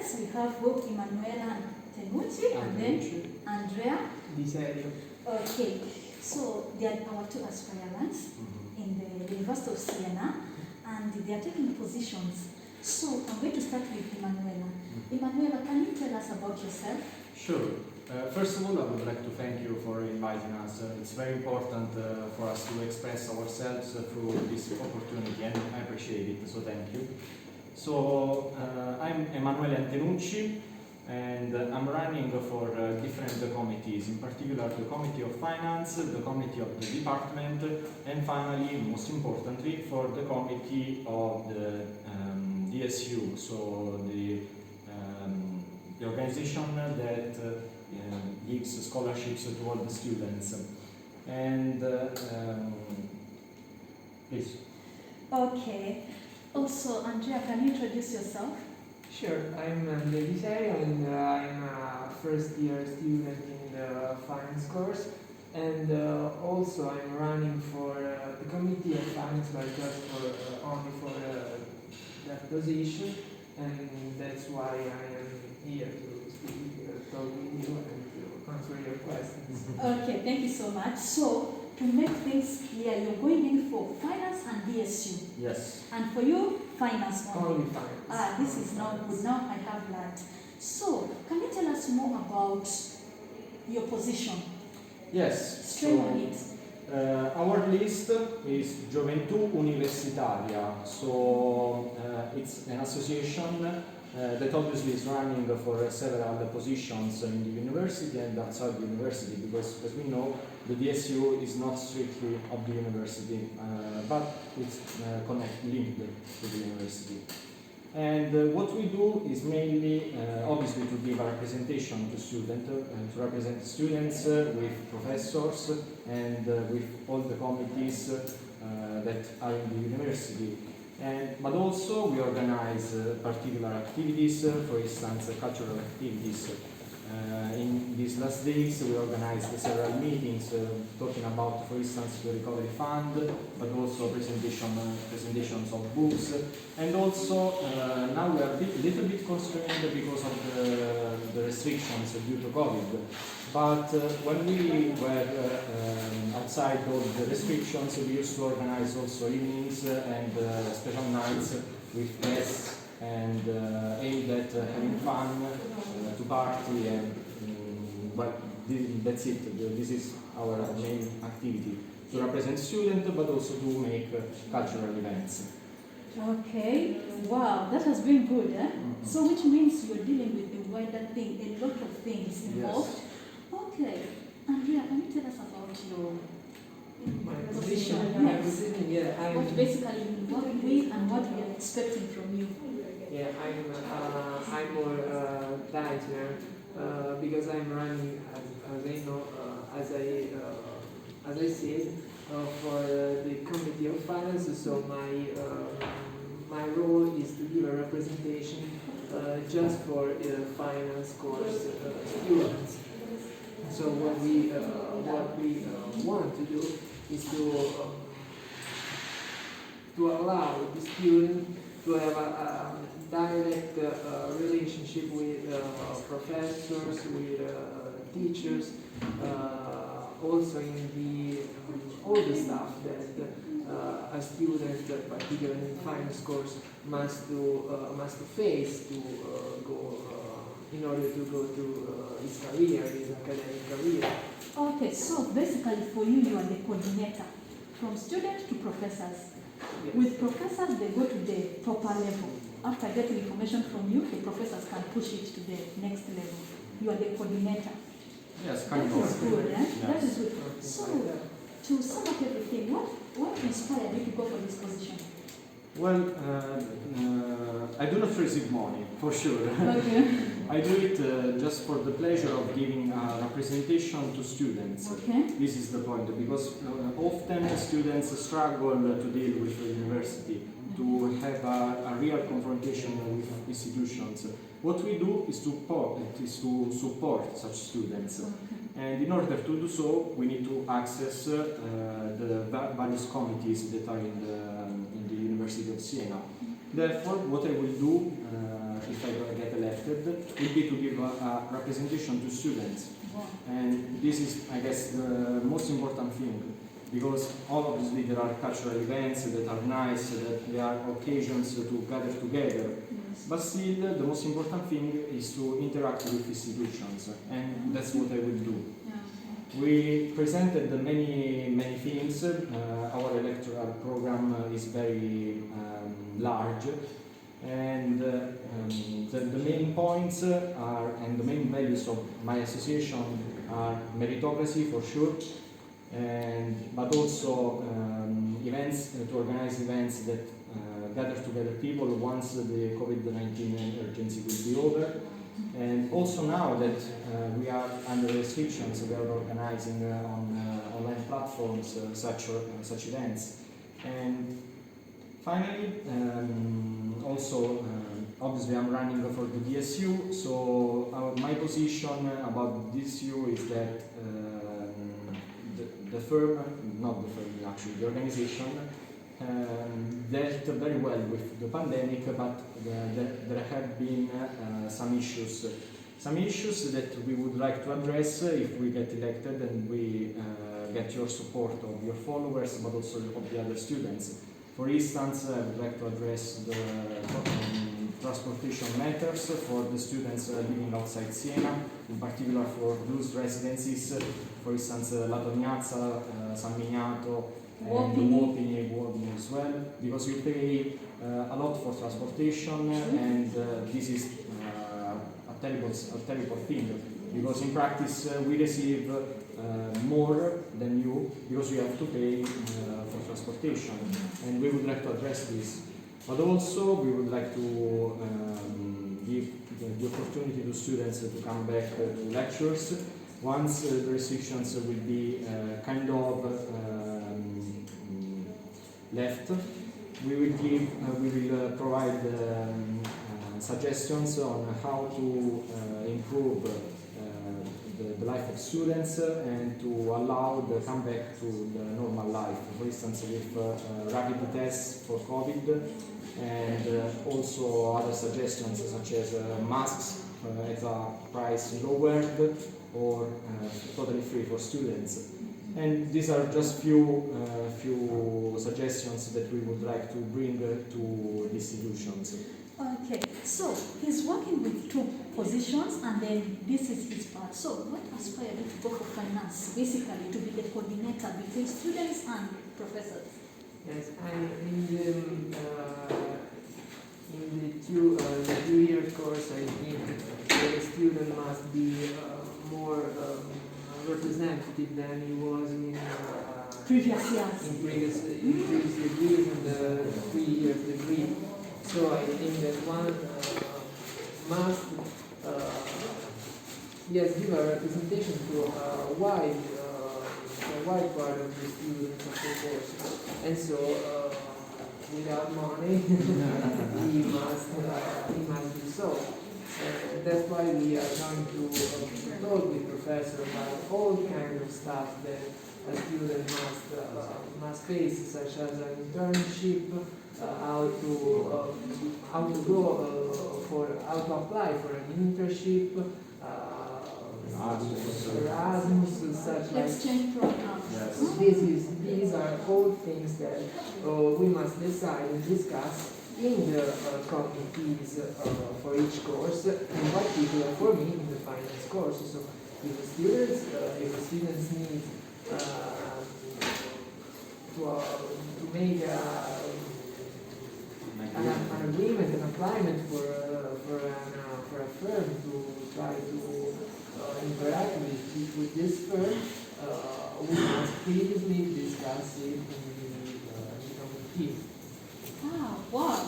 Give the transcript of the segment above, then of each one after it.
students. We have both Emanuela and Tenucci, and then Andrea. Okay, so they are our two aspirants in the University of Siena, and they are taking positions. So I'm going to start with Emanuela. Emanuela, can you tell us about yourself? Sure. First of all, I would like to thank you for inviting us. It's very important for us to express ourselves through this opportunity, and I appreciate it, so thank you. So, I'm Emanuele Antenucci, and I'm running for different committees, in particular the Committee of Finance, the Committee of the Department, and finally, most importantly, for the Committee of the DSU, so the organization that gives scholarships to all the students. And please. Okay. Also, Andrea, can you introduce yourself? Sure, I'm Andrea and I'm a first year student in the finance course, and also I'm running for the Committee of Finance, but just for only for that position, and that's why I am here to speak, talk with you and to answer your questions. Okay, thank you so much. So, to make things clear, you're going in for finance and DSU. Yes. And for you, finance only. Only finance. This is not good. Now I have that. So, can you tell us more about your position? Yes. Straight on it. Our list is Gioventù Universitaria, so it's an association that obviously is running for several positions in the university and outside the university, because as we know, the DSU is not strictly of the university, but it's linked to the university. And what we do is mainly, obviously, to give a representation to students, to represent students with professors and with all the committees that are in the university. But also we organize particular activities, for instance, cultural activities. In these last days we organized several meetings talking about, for instance, the recovery fund, but also presentations of books. And also now we are a little bit constrained because of the restrictions due to COVID. But when we were outside all the restrictions, we used to organize also evenings and special nights with guests and aimed at having fun, to party, and well, that's it. This is our main activity, to represent students, but also to make cultural events. Okay, wow, that has been good, eh? So which means you're dealing with a wider thing, a lot of things involved. Yes. Okay, Andrea, can you tell us about your My position? my Yes. position, yeah, What basically you work with and what we are expecting from you. Yeah, I'm more director because I'm running, as I know, as I said, for the Committee of Finance. So my role is to give a representation just for finance course students. So what we want to do is to allow the student to have a direct relationship with professors, with teachers, also in all the stuff that a student, particularly in finance course, must to face to go in order to go to his career, his academic career. Okay, so basically for you, you are the coordinator from students to professors. Yes. With professors, they go to the proper level. After getting information from you, the professors can push it to the next level. You are the coordinator. Yes, That kind of. is good, eh? Yes. That is good. So, to sum up everything, what inspired you to go for this position? Well, I do not receive money, for sure. Okay. I do it just for the pleasure of giving a representation to students. Okay. This is the point, because often students struggle to deal with the university, to have a real confrontation with institutions. What we do is to support such students. And in order to do so, we need to access the various committees that are in the University of Siena. Therefore, what I will do if I get elected, will be to give a representation to students. And this is, I guess, the most important thing, because obviously there are cultural events that are nice, that there are occasions to gather together, but still the most important thing is to interact with institutions, and that's what I will do. We presented many things. Our electoral program is very large, and the main points are, and the main values of my association are meritocracy for sure, but also events, to organize events that gather together people once the COVID-19 emergency will be over. And also now that we are under restrictions, we are organizing on online platforms such events. And finally, also obviously I'm running for the DSU, so my position about the DSU is that the organization dealt very well with the pandemic, but there have been some issues that we would like to address if we get elected and we get your support of your followers, but also of the other students. For instance, I would like to address the transportation matters for the students living outside Siena, in particular for those residences, for instance, Lato Ignazza, San Miniato, and Wopini as well, because you pay a lot for transportation, and this is a terrible thing, because in practice we receive more than you, because you have to pay for transportation, and we would like to address this. But also we would like to give the opportunity to students to come back to lectures once the restrictions will be kind of left. We will provide suggestions on how to improve the life of students and to allow the comeback to the normal life. For instance, with rapid tests for COVID, and also other suggestions such as masks at a price lowered or totally free for students. And these are just few suggestions that we would like to bring to institutions. Okay, so he's working with two positions, and then this is his part. So what aspired you to go for finance, basically to be the coordinator between students and professors? Yes, in the two-year course, I think the student must be more representative than he was in previous years. In previous degrees and the 3-year degree. So I think that one must give a representation to a wide part of the students of the course. And so without money he must do so. That's why we are going to talk with professors about all kinds of stuff that a student must face, such as an internship, how to apply for an internship, Erasmus, such like exchange program. Yes. These are all things that we must decide and discuss in the committees for each course, in particular for me in the finance course. So if the students need to make an agreement, an application for a firm to try to interact with this firm, we must previously discuss it in the committee. Wow.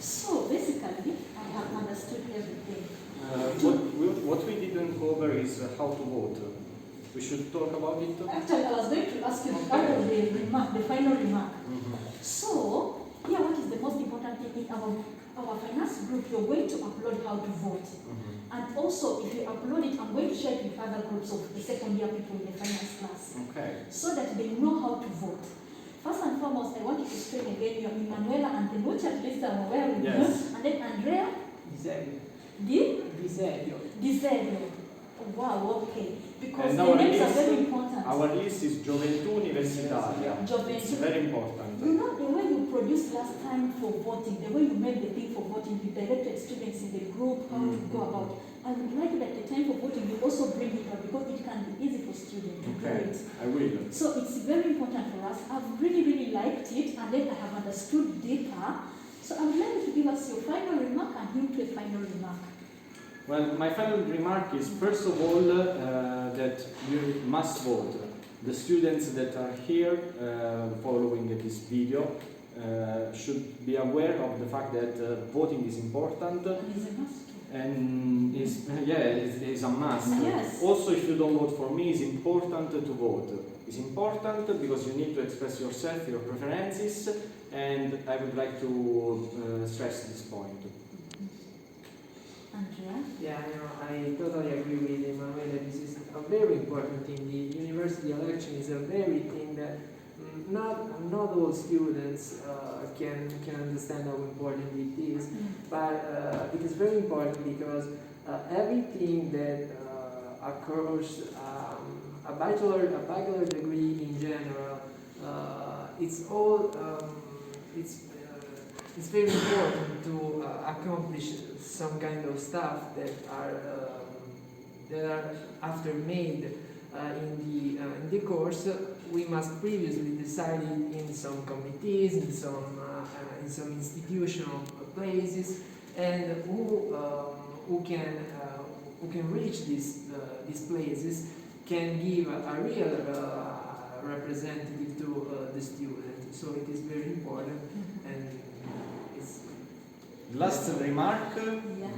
So basically, I have understood everything. What we didn't cover is how to vote. We should talk about it. Actually, I was going to ask you the final remark. So, here, what is the most important thing in our finance group? You're going to upload how to vote. And also, if you upload it, I'm going to share it with other groups of the second year people in the finance class. Okay. So that they know how to vote. First and foremost, I want you to explain again your Emanuela and then which at least I'm aware with you. And then Andrea. Disegno. Wow, okay. Because And the names are very important. Our list is Gioventù Universitaria. It's very important. You know the way you produced last time for voting, the way you made the thing for voting, you directed students in the group how to go about. I would like that the time for voting you also bring it up because it can be easy for students to do it. I will. So it's very important for us. I've really liked it, and then I have understood deeper. So I would like you to give us your final remark and him to a final remark. Well, my final remark is first of all that you must vote. The students that are here following this video should be aware of the fact that voting is important. It's a must. And it's a must. Yes. Also, if you don't vote for me, it's important to vote. It's important because you need to express yourself, your preferences, and I would like to stress this point. Andrea? Yeah, I totally agree with Emanuele. This is a very important thing. The university election is a very thing that not all students can understand how important it is, but it is very important because everything that occurs, a bachelor degree in general, it's all it's very important to accomplish some kind of stuff that are after made in the course. We must previously decide in some committees, in some institutional places, and who can reach these places can give a real representative to the student. So it is very important, and it's last remark: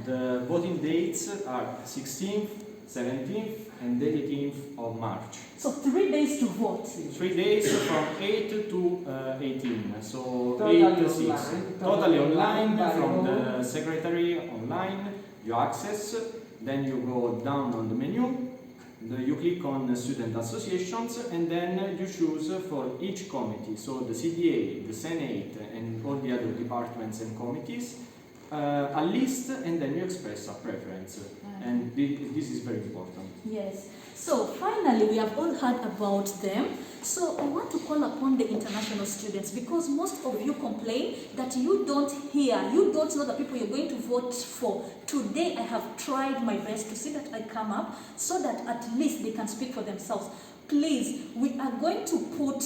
the voting dates are 16th, 17th, and 18th of March. So 3 days to vote. 3 days from 8 to 18. So Totally 8 to 6. online. Totally online By from home. the secretary online. You access, then you go down on the menu. You click on student associations, and then you choose for each committee. So the CDA, the Senate, and all the other departments and committees. A list, and then you express a preference. And this is very important. Yes. So finally, we have all heard about them. So I want to call upon the international students, because most of you complain that you don't know the people you're going to vote for. Today I have tried my best to see that I come up so that at least they can speak for themselves. Please, we are going to put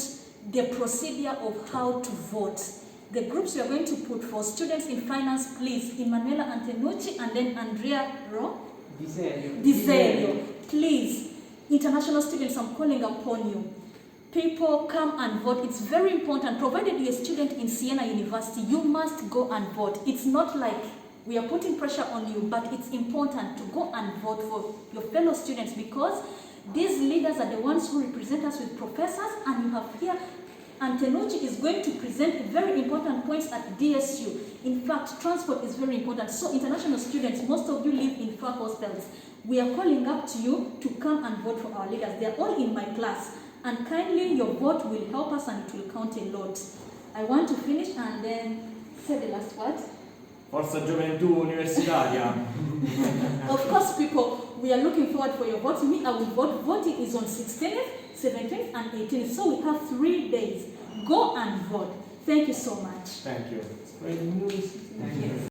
the procedure of how to vote. The groups we are going to put for students in finance, please, Emanuela Antenucci and then Andrea Disegno. Please, international students, I'm calling upon you. People, come and vote. It's very important. Provided you're a student in Siena University, you must go and vote. It's not like we are putting pressure on you, but it's important to go and vote for your fellow students, because these leaders are the ones who represent us with professors, and you have here Antenucci is going to present very important points at DSU. In fact, transport is very important. So international students, most of you live in far hostels. We are calling up to you to come and vote for our leaders. They are all in my class. And kindly, your vote will help us and it will count a lot. I want to finish and then say the last word. Forza Gioventù Universitaria. Of course, people, we are looking forward for your vote. Me, I will vote. Voting is on 16th, 17th, and 18th. So we have 3 days. Go and vote. Thank you so much. Thank you. spread news. Yes.